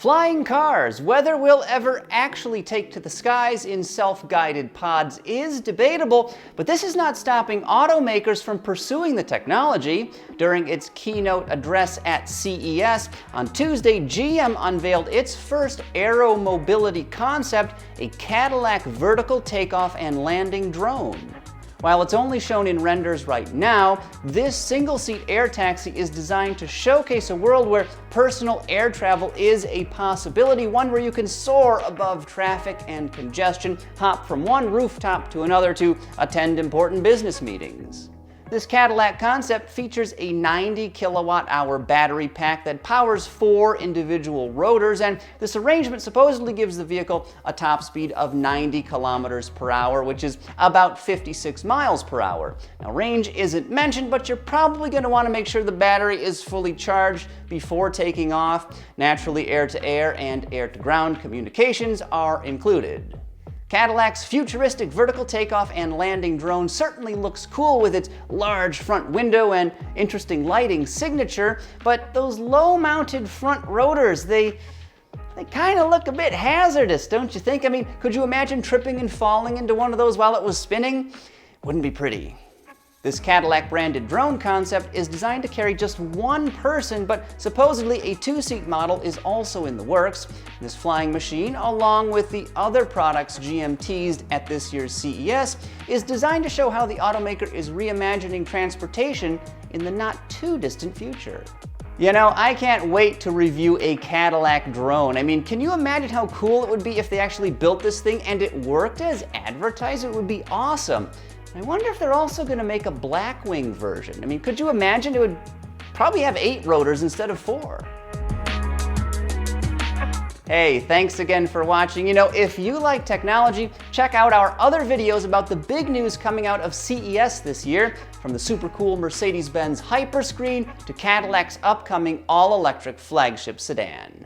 Flying cars, whether we'll ever actually take to the skies in self-guided pods is debatable, but this is not stopping automakers from pursuing the technology. During its keynote address at CES, on Tuesday, GM unveiled its first aero-mobility concept, a Cadillac vertical takeoff and landing drone. While it's only shown in renders right now, this single-seat air taxi is designed to showcase a world where personal air travel is a possibility, one where you can soar above traffic and congestion, hop from one rooftop to another to attend important business meetings. This Cadillac concept features a 90 kilowatt-hour battery pack that powers 4 individual rotors, and this arrangement supposedly gives the vehicle a top speed of 90 kilometers per hour, which is about 56 miles per hour. Now, range isn't mentioned, but you're probably going to want to make sure the battery is fully charged before taking off. Naturally, air-to-air and air-to-ground communications are included. Cadillac's futuristic vertical takeoff and landing drone certainly looks cool with its large front window and interesting lighting signature, but those low-mounted front rotors, they kind of look a bit hazardous, don't you think? I mean, could you imagine tripping and falling into one of those while it was spinning? Wouldn't be pretty. This Cadillac-branded drone concept is designed to carry just one person, but supposedly a 2-seat model is also in the works. This flying machine, along with the other products GM teased at this year's CES, is designed to show how the automaker is reimagining transportation in the not-too-distant future. You know, I can't wait to review a Cadillac drone. I mean, can you imagine how cool it would be if they actually built this thing and it worked as advertised? It would be awesome. I wonder if they're also going to make a Blackwing version. I mean, could you imagine? It would probably have 8 rotors instead of 4. Hey, thanks again for watching. You know, if you like technology, check out our other videos about the big news coming out of CES this year, from the super cool Mercedes-Benz Hyperscreen to Cadillac's upcoming all-electric flagship sedan.